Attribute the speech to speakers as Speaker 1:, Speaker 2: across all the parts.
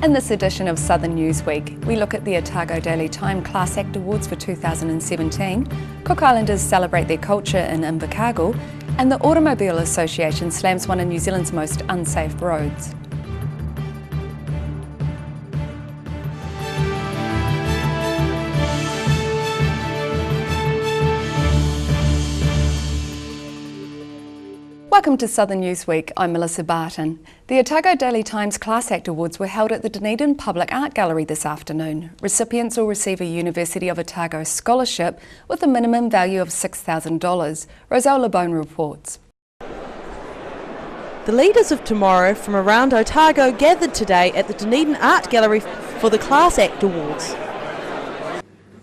Speaker 1: In this edition of Southern Newsweek, we look at the Otago Daily Time Class Act Awards for 2017, Cook Islanders celebrate their culture in Otago, and the Automobile Association slams one of New Zealand's most unsafe roads. Welcome to Southern Newsweek, I'm Melissa Barton. The Otago Daily Times Class Act Awards were held at the Dunedin Public Art Gallery this afternoon. Recipients will receive a University of Otago scholarship with a minimum value of $6,000. Roselle LeBone reports.
Speaker 2: The leaders of tomorrow from around Otago gathered today at the Dunedin Art Gallery for the Class Act Awards.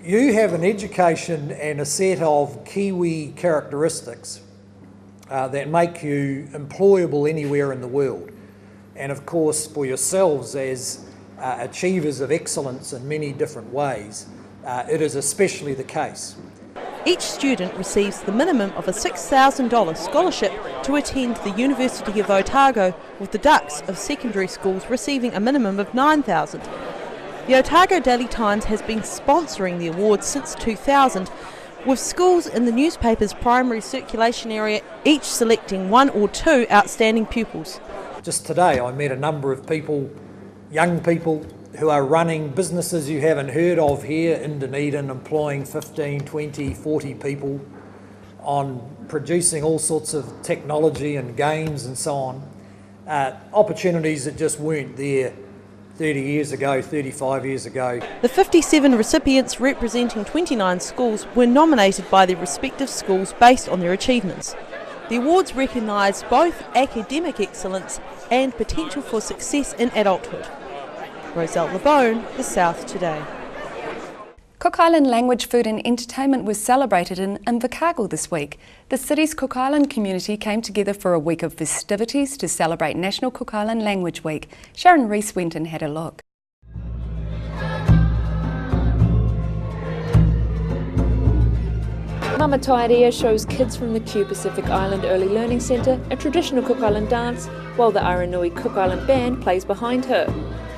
Speaker 3: You have an education and a set of Kiwi characteristics that make you employable anywhere in the world. And of course, for yourselves as achievers of excellence in many different ways, it is especially the case.
Speaker 2: Each student receives the minimum of a $6,000 scholarship to attend the University of Otago, with the Ducks of secondary schools receiving a minimum of $9,000. The Otago Daily Times has been sponsoring the awards since 2000, with schools in the newspaper's primary circulation area each selecting one or two outstanding pupils.
Speaker 3: Just today I met a number of people, young people, who are running businesses you haven't heard of here in Dunedin, employing 15, 20, 40 people on producing all sorts of technology and games and so on. Opportunities that just weren't there 30 years ago, 35 years ago.
Speaker 2: The 57 recipients representing 29 schools were nominated by their respective schools based on their achievements. The awards recognise both academic excellence and potential for success in adulthood. Roselle LeBone, The South Today.
Speaker 1: Cook Island language, food and entertainment was celebrated in Invercargill this week. The city's Cook Island community came together for a week of festivities to celebrate National Cook Island Language Week. Sharon Rees went and had a look.
Speaker 4: Mama Tairea shows kids from the Q Pacific Island Early Learning Centre a traditional Cook Island dance, while the Aranui Cook Island Band plays behind her.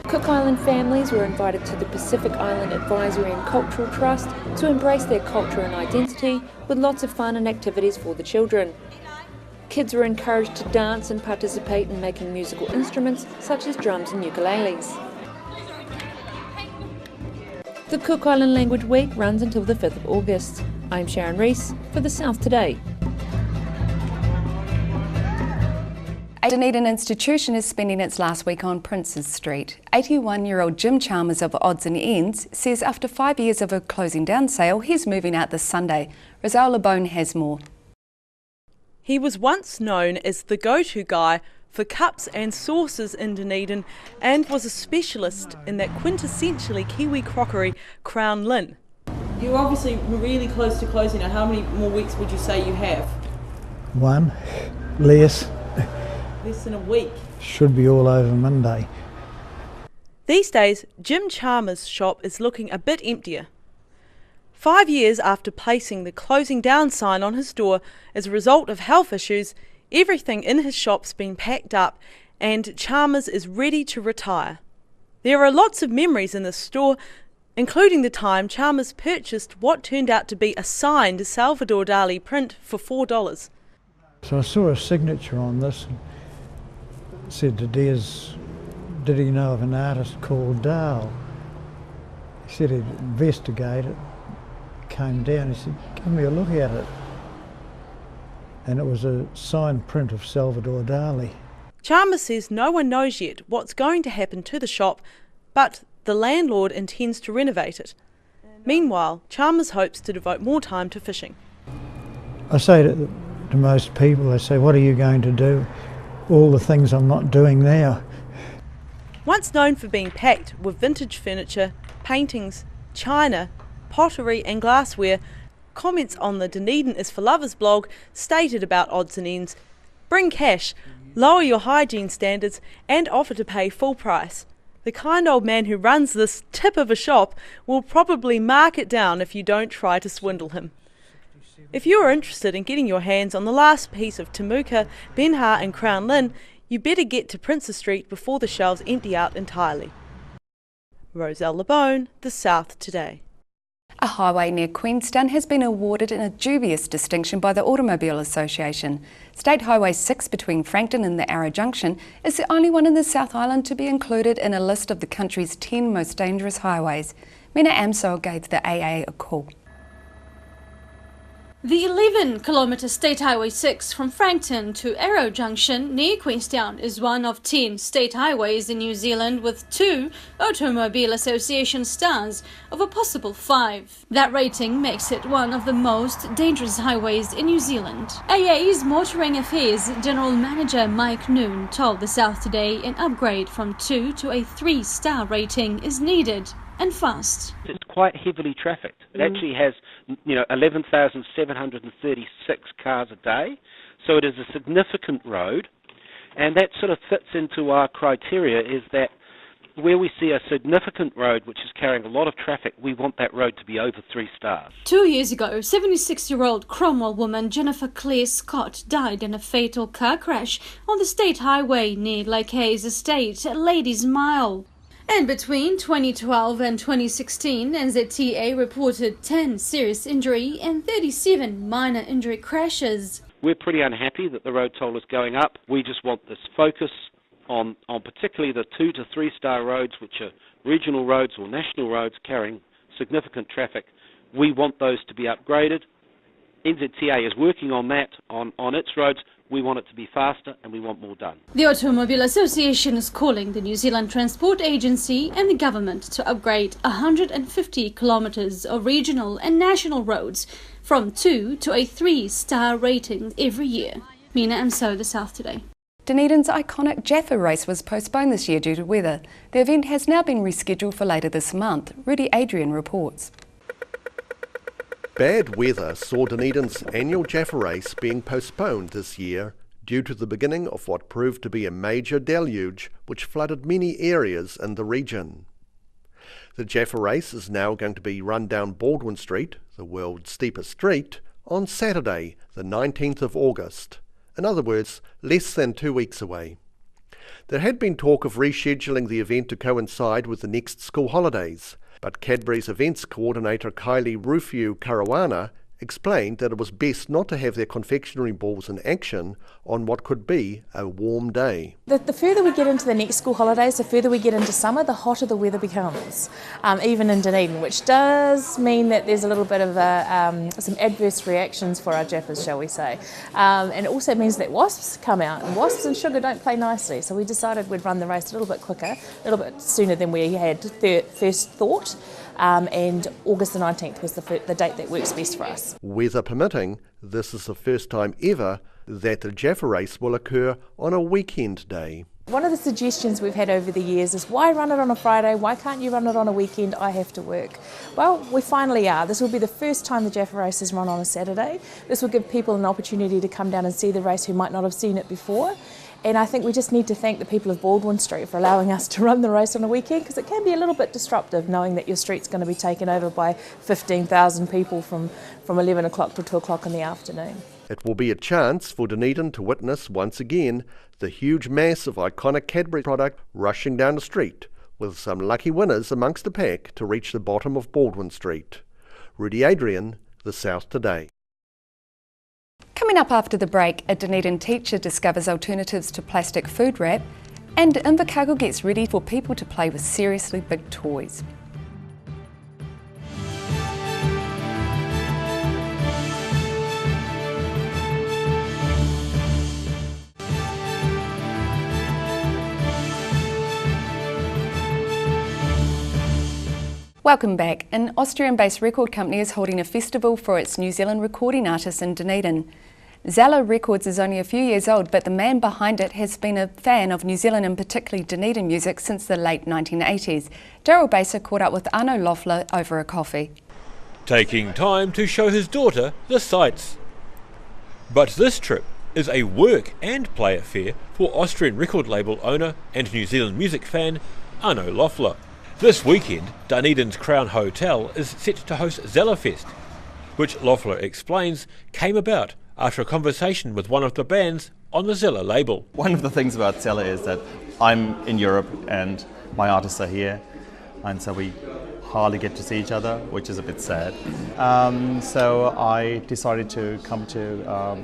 Speaker 4: Cook Island families were invited to the Pacific Island Advisory and Cultural Trust to embrace their culture and identity, with lots of fun and activities for the children. Kids were encouraged to dance and participate in making musical instruments such as drums and ukuleles. The Cook Island Language Week runs until the 5th of August. I'm Sharon Rees for The South Today.
Speaker 1: A Dunedin institution is spending its last week on Princes Street. 81-year-old Jim Chalmers of Odds and Ends says after 5 years of a closing down sale, he's moving out this Sunday. Roselle LeBone has more.
Speaker 2: He was once known as the go-to guy for cups and saucers in Dunedin and was a specialist in that quintessentially Kiwi crockery, Crown Lynn. You're obviously really close to closing now. How many more weeks would you say you have?
Speaker 5: One, less.
Speaker 2: Less than a week.
Speaker 5: Should be all over Monday.
Speaker 2: These days, Jim Chalmers' shop is looking a bit emptier. 5 years after placing the closing down sign on his door as a result of health issues, everything in his shop's been packed up and Chalmers is ready to retire. There are lots of memories in this store, including the time Chalmers purchased what turned out to be a signed Salvador Dali print for $4.
Speaker 5: So I saw a signature on this and said to Des, did he know of an artist called Dahl? He said he'd investigate it. Came down, he said, give me a look at it. And it was a signed print of Salvador Dali.
Speaker 2: Chalmers says no one knows yet what's going to happen to the shop, but the landlord intends to renovate it. Meanwhile, Chalmers hopes to devote more time to fishing.
Speaker 5: I say to most people, I say, what are you going to do? All the things I'm not doing now.
Speaker 2: Once known for being packed with vintage furniture, paintings, china, pottery and glassware, comments on the Dunedin is for Lovers blog stated about Odds and Ends: bring cash, lower your hygiene standards and offer to pay full price. The kind old man who runs this tip of a shop will probably mark it down if you don't try to swindle him. If you are interested in getting your hands on the last piece of Temuka, Benha and Crown Lynn, you better get to Princes Street before the shelves empty out entirely. Roselle LeBone, The South Today.
Speaker 1: A highway near Queenstown has been awarded a dubious distinction by the Automobile Association. State Highway 6 between Frankton and the Arrow Junction is the only one in the South Island to be included in a list of the country's 10 most dangerous highways. Mina Amsel gave the AA a call.
Speaker 6: The 11-kilometre State Highway 6 from Frankton to Arrow Junction near Queenstown is one of 10 state highways in New Zealand with 2 Automobile Association stars of a possible 5. That rating makes it one of the most dangerous highways in New Zealand. AA's Motoring Affairs General Manager Mike Noon told The South Today an upgrade from 2 to a 3-star rating is needed. And fast.
Speaker 7: It's quite heavily trafficked. It actually has, 11,736 cars a day, so it is a significant road, and that sort of fits into our criteria is that where we see a significant road which is carrying a lot of traffic, we want that road to be over 3 stars.
Speaker 6: 2 years ago, 76-year-old Cromwell woman Jennifer Claire Scott died in a fatal car crash on the state highway near Lake Hayes Estate at Ladies Mile. And between 2012 and 2016, NZTA reported 10 serious injury and 37 minor injury crashes.
Speaker 7: We're pretty unhappy that the road toll is going up. We just want this focus on particularly the 2 to 3 star roads, which are regional roads or national roads carrying significant traffic. We want those to be upgraded. NZTA is working on that on its roads. We want it to be faster and we want more done.
Speaker 6: The Automobile Association is calling the New Zealand Transport Agency and the government to upgrade 150 kilometres of regional and national roads from 2 to a 3-star rating every year. Mina Amso, The South Today.
Speaker 1: Dunedin's iconic Jaffa race was postponed this year due to weather. The event has now been rescheduled for later this month. Rudy Adrian reports.
Speaker 8: Bad weather saw Dunedin's annual Jaffa race being postponed this year due to the beginning of what proved to be a major deluge which flooded many areas in the region. The Jaffa race is now going to be run down Baldwin Street, the world's steepest street, on Saturday, the 19th of August. In other words, less than 2 weeks away. There had been talk of rescheduling the event to coincide with the next school holidays, but Cadbury's events coordinator Kylie Rufiu-Karawana explained that it was best not to have their confectionery balls in action on what could be a warm day.
Speaker 9: The further we get into the next school holidays, the further we get into summer, the hotter the weather becomes, even in Dunedin, which does mean that there's a little bit of some adverse reactions for our Jaffas, shall we say. And it also means that wasps come out, and wasps and sugar don't play nicely, so we decided we'd run the race a little bit quicker, a little bit sooner than we had first thought. And August the 19th was the date that works best for us.
Speaker 8: Weather permitting, this is the first time ever that the Jaffa race will occur on a weekend day.
Speaker 9: One of the suggestions we've had over the years is, why run it on a Friday? Why can't you run it on a weekend? I have to work. Well, we finally are. This will be the first time the Jaffa race is run on a Saturday. This will give people an opportunity to come down and see the race who might not have seen it before. And I think we just need to thank the people of Baldwin Street for allowing us to run the race on a weekend, because it can be a little bit disruptive knowing that your street's going to be taken over by 15,000 people from 11 o'clock to 2 o'clock in the afternoon.
Speaker 8: It will be a chance for Dunedin to witness once again the huge mass of iconic Cadbury product rushing down the street, with some lucky winners amongst the pack to reach the bottom of Baldwin Street. Rudy Adrian, The South Today.
Speaker 1: Coming up after the break, a Dunedin teacher discovers alternatives to plastic food wrap, and Invercargill gets ready for people to play with seriously big toys. Welcome back. An Austrian-based record company is holding a festival for its New Zealand recording artists in Dunedin. Zella Records is only a few years old, but the man behind it has been a fan of New Zealand and particularly Dunedin music since the late 1980s. Daryl Baser caught up with Arno Loeffler over a coffee.
Speaker 10: Taking time to show his daughter the sights. But this trip is a work and play affair for Austrian record label owner and New Zealand music fan Arno Loeffler. This weekend, Dunedin's Crown Hotel is set to host Zellafest, which Loeffler explains came about after a conversation with one of the bands on the Zella label.
Speaker 11: One of the things about Zella is that I'm in Europe and my artists are here. and so we hardly get to see each other, which is a bit sad. So I decided to come to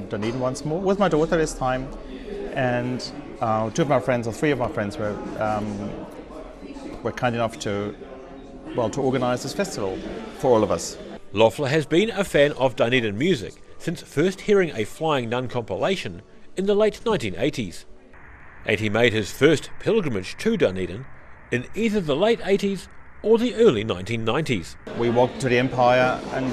Speaker 11: Dunedin once more with my daughter this time, and three of my friends were kind enough to organise this festival for all of us.
Speaker 10: Loeffler has been a fan of Dunedin music since first hearing a Flying Nun compilation in the late 1980s. And he made his first pilgrimage to Dunedin in either the late 80s or the early 1990s.
Speaker 11: We walked to the Empire and,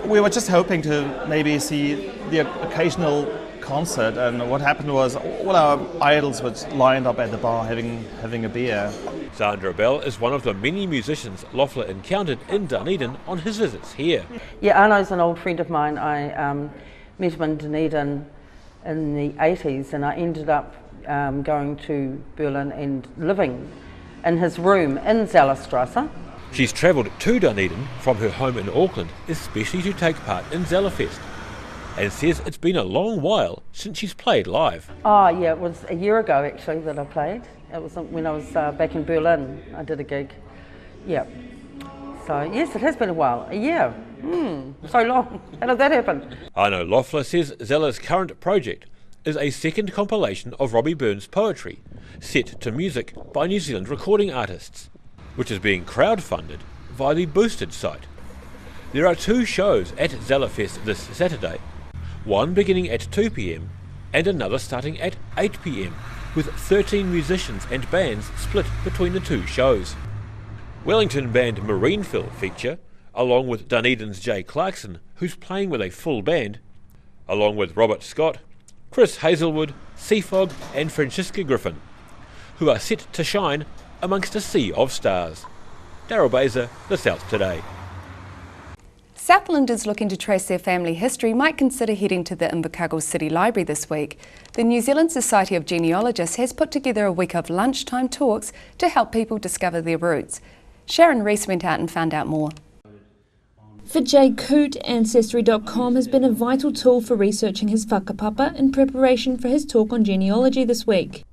Speaker 11: we were just hoping to maybe see the occasional concert, and what happened was all our idols were lined up at the bar having a beer.
Speaker 10: Sandra Bell is one of the many musicians Loeffler encountered in Dunedin on his visits here.
Speaker 12: Yeah, Arno's an old friend of mine. I met him in Dunedin in the 80s, and I ended up going to Berlin and living in his room in Zellerstrasse.
Speaker 10: She's travelled to Dunedin from her home in Auckland, especially to take part in Zellerfest, and says it's been a long while since she's played live.
Speaker 12: Oh yeah, it was a year ago actually that I played. It was when I was back in Berlin. I did a gig. Yeah. So yes, it has been a while. A year. So long. How did that happen?
Speaker 10: Arno Loeffler says Zeller's current project is a second compilation of Robbie Burns' poetry, set to music by New Zealand recording artists, which is being crowdfunded via the Boosted site. There are two shows at Zellerfest this Saturday, one beginning at 2 p.m. and another starting at 8 p.m, with 13 musicians and bands split between the two shows. Wellington band Marinefill feature, along with Dunedin's Jay Clarkson, who's playing with a full band, along with Robert Scott, Chris Hazelwood, Seafog and Francisca Griffin, who are set to shine amongst a sea of stars. Daryl Baser, The South Today.
Speaker 1: Southlanders looking to trace their family history might consider heading to the Invercargill City Library this week. The New Zealand Society of Genealogists has put together a week of lunchtime talks to help people discover their roots. Sharon Rees went out and found out more.
Speaker 4: For Jay Coote, Ancestry.com has been a vital tool for researching his whakapapa in preparation for his talk on genealogy this week.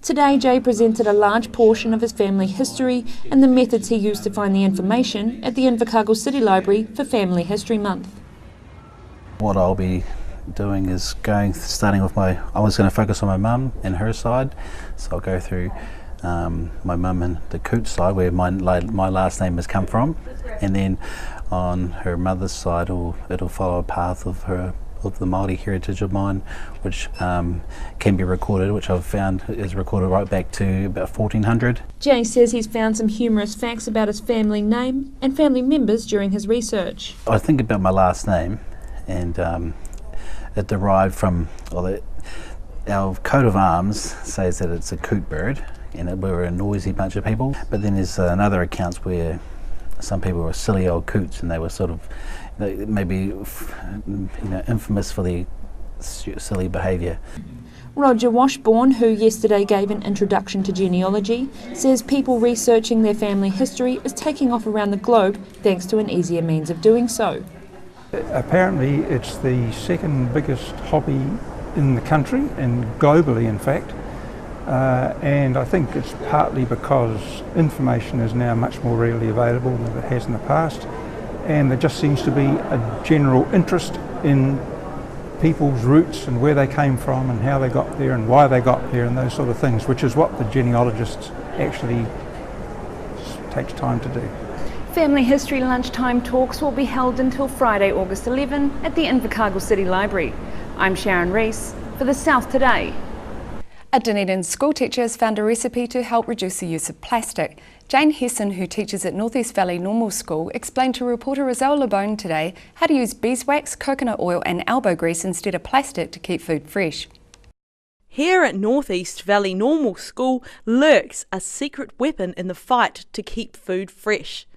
Speaker 4: Today, Jay presented a large portion of his family history and the methods he used to find the information at the Invercargill City Library for Family History Month.
Speaker 13: What I'll be doing is starting with I was going to focus on my mum and her side, so I'll go through my mum and the Coote side, where my last name has come from, and then on her mother's side it'll follow a path of the Māori heritage of mine, which can be recorded, which I've found is recorded right back to about 1400.
Speaker 4: Jay says he's found some humorous facts about his family name and family members during his research.
Speaker 13: I think about my last name, and it derived from, our coat of arms says that it's a coot bird, and we were a noisy bunch of people, but then there's other accounts where some people were silly old coots, and they were sort of maybe infamous for their silly behaviour.
Speaker 4: Roger Washbourne, who yesterday gave an introduction to genealogy, says people researching their family history is taking off around the globe thanks to an easier means of doing so.
Speaker 5: Apparently it's the second biggest hobby in the country, and globally in fact, and I think it's partly because information is now much more readily available than it has in the past, and there just seems to be a general interest in people's roots and where they came from and how they got there and why they got there and those sort of things, which is what the genealogists actually takes time to do.
Speaker 4: Family History Lunchtime Talks will be held until Friday, August 11 at the Invercargill City Library. I'm Sharon Rees for The South Today.
Speaker 1: A Dunedin school teacher has found a recipe to help reduce the use of plastic. Jane Hesson, who teaches at North East Valley Normal School, explained to reporter Roselle LeBone today how to use beeswax, coconut oil and elbow grease instead of plastic to keep food fresh.
Speaker 2: Here at North East Valley Normal School lurks a secret weapon in the fight to keep food fresh.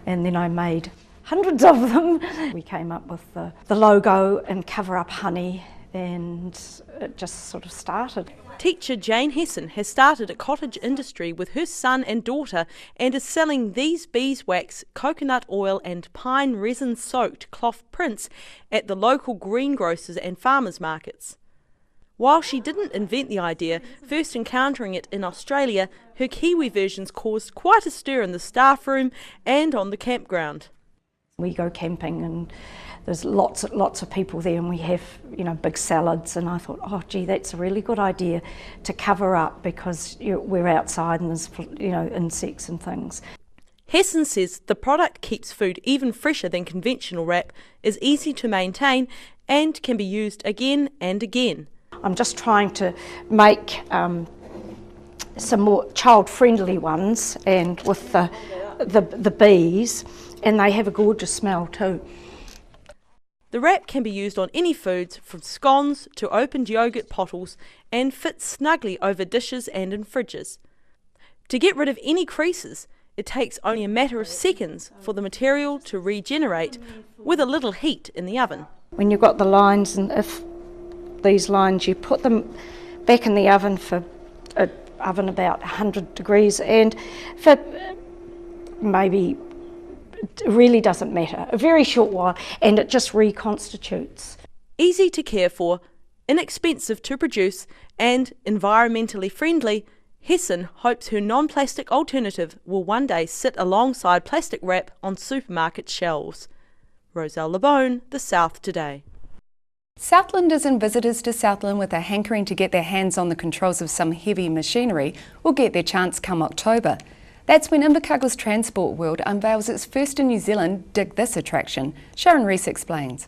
Speaker 14: And then I made hundreds of them. We came up with the logo and Cover Up Honey, and it just sort of started.
Speaker 2: Teacher Jane Hesson has started a cottage industry with her son and daughter and is selling these beeswax, coconut oil and pine resin soaked cloth prints at the local greengrocers and farmers markets. While she didn't invent the idea, first encountering it in Australia, her Kiwi versions caused quite a stir in the staff room and on the campground.
Speaker 14: We go camping and there's lots of people there, and we have, you know, big salads, and I thought, oh gee, that's a really good idea to cover up because we're outside and there's, you know, insects and things.
Speaker 2: Hessen says the product keeps food even fresher than conventional wrap, is easy to maintain and can be used again and again.
Speaker 14: I'm just trying to make some more child-friendly ones, and with the bees, and they have a gorgeous smell too.
Speaker 2: The wrap can be used on any foods, from scones to opened yoghurt bottles, and fits snugly over dishes and in fridges. To get rid of any creases, it takes only a matter of seconds for the material to regenerate with a little heat in the oven.
Speaker 14: When you've got the lines, and if these lines, you put them back in the oven for oven about 100 degrees, and for maybe, it really doesn't matter, a very short while, and it just reconstitutes.
Speaker 2: Easy to care for, inexpensive to produce, and environmentally friendly, Hessen hopes her non-plastic alternative will one day sit alongside plastic wrap on supermarket shelves. Roselle LeBone, The South Today.
Speaker 1: Southlanders and visitors to Southland with a hankering to get their hands on the controls of some heavy machinery will get their chance come October. That's when Invercargill's Transport World unveils its first in New Zealand Dig This attraction. Sharon Rees explains.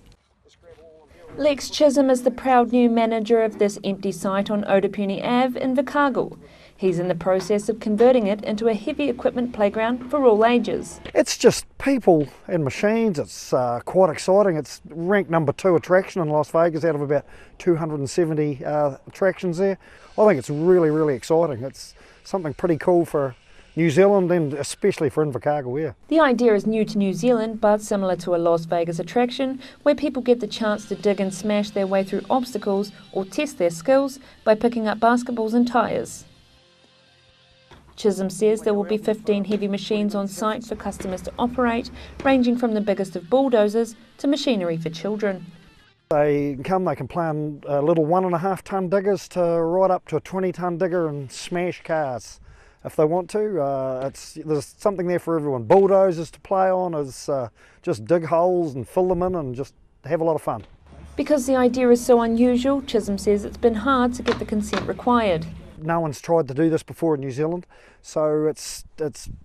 Speaker 4: Lex Chisholm is the proud new manager of this empty site on Otapuni Ave in Invercargill. He's in the process of converting it into a heavy equipment playground for all ages.
Speaker 15: It's just people and machines. It's quite exciting. It's ranked number 2 attraction in Las Vegas out of about 270 attractions there. I think it's really, really exciting. It's something pretty cool for New Zealand and especially for Invercargill, yeah.
Speaker 4: The idea is new to New Zealand, but similar to a Las Vegas attraction where people get the chance to dig and smash their way through obstacles or test their skills by picking up basketballs and tyres. Chisholm says there will be 15 heavy machines on site for customers to operate, ranging from the biggest of bulldozers to machinery for children.
Speaker 15: They can play on little 1.5 tonne diggers to right up to a 20 tonne digger and smash cars if they want to. There's something there for everyone. Bulldozers to play on is just dig holes and fill them in and just have a lot of fun.
Speaker 4: Because the idea is so unusual, Chisholm says it's been hard to get the consent required.
Speaker 15: No one's tried to do this before in New Zealand, so it's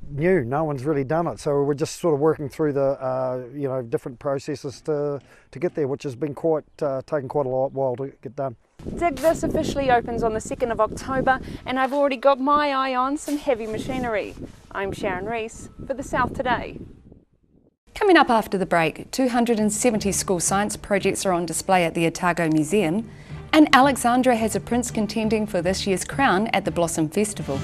Speaker 15: new. No one's really done it, so we're just sort of working through the different processes to get there, which has been taken quite a while to get done.
Speaker 16: Dig This officially opens on the 2nd of October, and I've already got my eye on some heavy machinery. I'm Sharon Rees for The South Today.
Speaker 1: Coming up after the break, 270 school science projects are on display at the Otago Museum, and Alexandra has a prince contending for this year's crown at the Blossom Festival.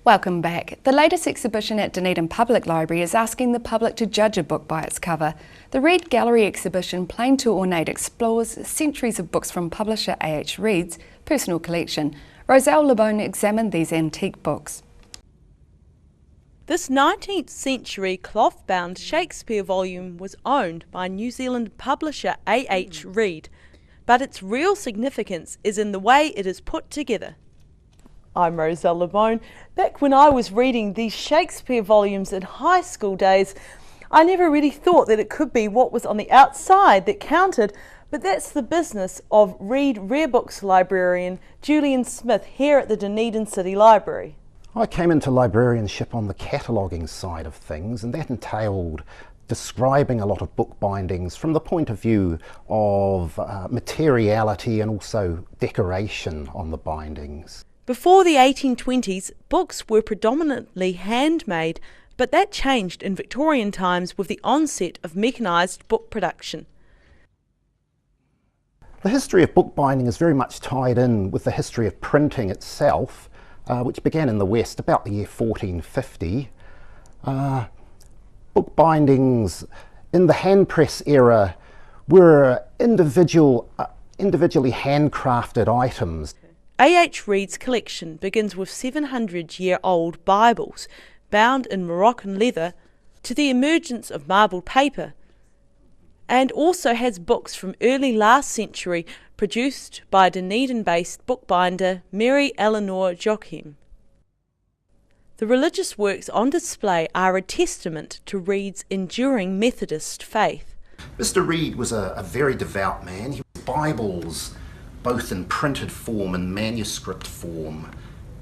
Speaker 1: Welcome back. The latest exhibition at Dunedin Public Library is asking the public to judge a book by its cover. The Read Gallery exhibition, Plain to Ornate, explores centuries of books from publisher A.H. Reid's personal collection. Roselle LeBone examined these antique books.
Speaker 2: This 19th century cloth-bound Shakespeare volume was owned by New Zealand publisher A.H. Reid, but its real significance is in the way it is put together. I'm Roselle LeBone. Back when I was reading these Shakespeare volumes in high school days, I never really thought that it could be what was on the outside that counted, but that's the business of Reid Rare Books librarian Julian Smith here at the Dunedin City Library.
Speaker 17: I came into librarianship on the cataloguing side of things, and that entailed describing a lot of book bindings from the point of view of materiality and also decoration on the bindings.
Speaker 2: Before the 1820s, books were predominantly handmade, but that changed in Victorian times with the onset of mechanised book production.
Speaker 17: The history of bookbinding is very much tied in with the history of printing itself, which began in the West about the year 1450. Bookbindings in the hand press era were individually handcrafted items.
Speaker 2: A.H. Reid's collection begins with 700-year-old Bibles bound in Moroccan leather to the emergence of marbled paper, and also has books from early last century produced by Dunedin-based bookbinder Mary Eleanor Joachim. The religious works on display are a testament to Reid's enduring Methodist faith.
Speaker 17: Mr. Reid was a very devout man. His Bibles, both in printed form and manuscript form,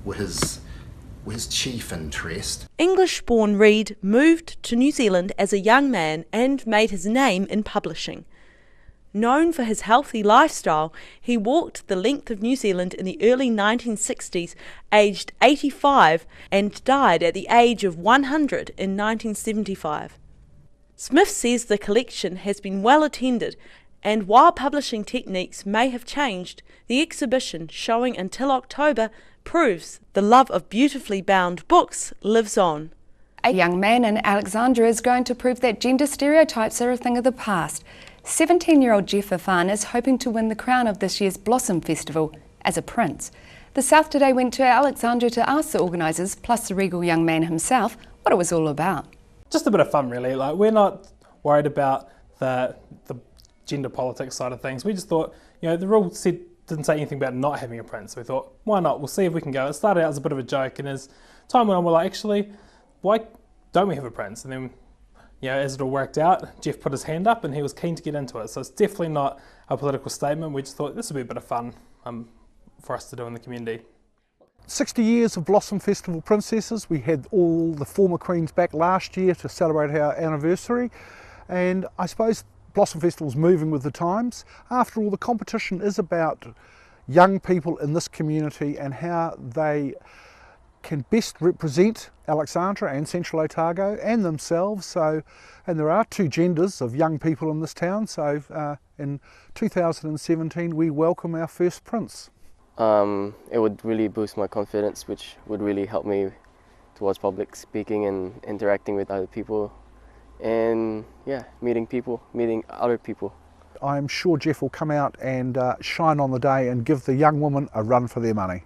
Speaker 17: were his chief interest.
Speaker 2: English-born Reid moved to New Zealand as a young man and made his name in publishing. Known for his healthy lifestyle, he walked the length of New Zealand in the early 1960s, aged 85, and died at the age of 100 in 1975. Smith says the collection has been well attended, and while publishing techniques may have changed, the exhibition, showing until October, proves the love of beautifully bound books lives on.
Speaker 1: A young man in Alexandra is going to prove that gender stereotypes are a thing of the past. 17-year-old Jeff Afan is hoping to win the crown of this year's Blossom Festival as a prince. The South Today went to Alexandra to ask the organisers, plus the regal young man himself, what it was all about.
Speaker 18: Just a bit of fun, really. Like, we're not worried about the gender politics side of things. We just thought, you know, the rule didn't say anything about not having a prince. So we thought, why not? We'll see if we can go. It started out as a bit of a joke, and as time went on, we're like, actually, why don't we have a prince? And then, you know, as it all worked out, Jeff put his hand up and he was keen to get into it. So it's definitely not a political statement. We just thought this would be a bit of fun for us to do in the community.
Speaker 19: 60 years of Blossom Festival Princesses. We had all the former queens back last year to celebrate our anniversary, and I suppose Blossom Festival's moving with the times. After all, the competition is about young people in this community and how they can best represent Alexandra and Central Otago and themselves. And there are two genders of young people in this town, so in 2017 we welcome our first prince.
Speaker 20: It would really boost my confidence, which would really help me towards public speaking and interacting with other people, and yeah, meeting other people.
Speaker 19: I'm sure Jeff will come out and shine on the day and give the young women a run for their money.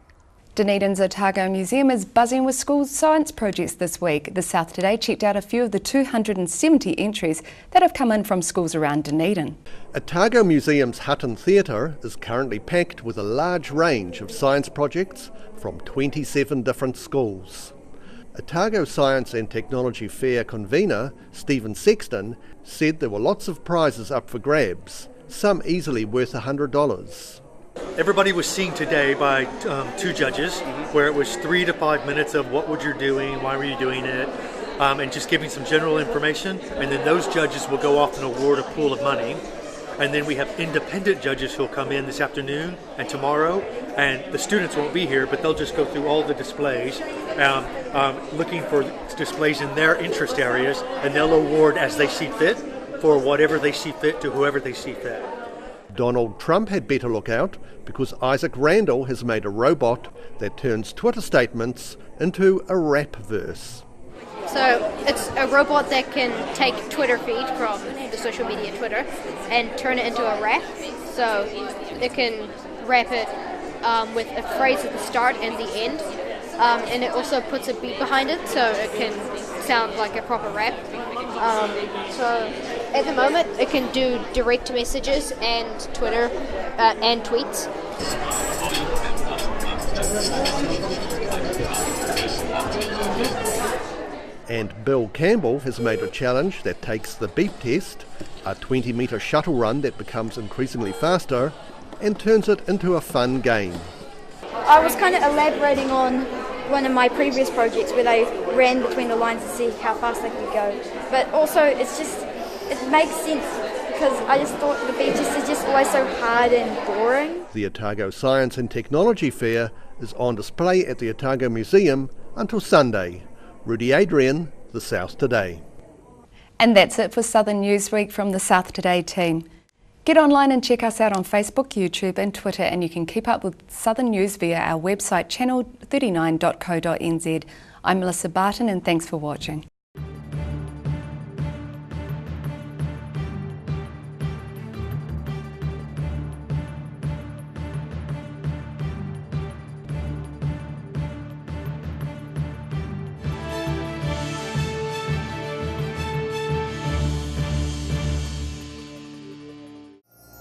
Speaker 1: Dunedin's Otago Museum is buzzing with school science projects this week. The South Today checked out a few of the 270 entries that have come in from schools around Dunedin.
Speaker 8: Otago Museum's Hutton Theatre is currently packed with a large range of science projects from 27 different schools. Otago Science and Technology Fair convener Stephen Sexton said there were lots of prizes up for grabs, some easily worth $100.
Speaker 21: Everybody was seen today by two judges, where it was 3 to 5 minutes of what were you doing, why were you doing it, and just giving some general information. And then those judges will go off and award a pool of money. And then we have independent judges who'll come in this afternoon and tomorrow, and the students won't be here, but they'll just go through all the displays, looking for displays in their interest areas, and they'll award as they see fit for whatever they see fit to whoever they see fit.
Speaker 8: Donald Trump had better look out because Isaac Randall has made a robot that turns Twitter statements into a rap verse.
Speaker 22: So it's a robot that can take Twitter feed from the social media Twitter and turn it into a rap. So it can rap it with a phrase at the start and the end. And it also puts a beat behind it so it can sound like a proper rap. So at the moment it can do direct messages and Twitter and tweets.
Speaker 8: And Bill Campbell has made a challenge that takes the beep test, a 20-metre shuttle run that becomes increasingly faster, and turns it into a fun game.
Speaker 23: I was kind of elaborating on one of my previous projects where they ran between the lines to see how fast they could go. But also it makes sense because I just thought the beep test is just always so hard and boring.
Speaker 8: The Otago Science and Technology Fair is on display at the Otago Museum until Sunday. Rudy Adrian, The South Today.
Speaker 1: And that's it for Southern Newsweek from the South Today team. Get online and check us out on Facebook, YouTube and Twitter, and you can keep up with Southern News via our website channel39.co.nz. I'm Melissa Barton and thanks for watching.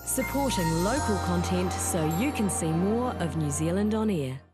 Speaker 3: supporting local content so you can see more of New Zealand on air.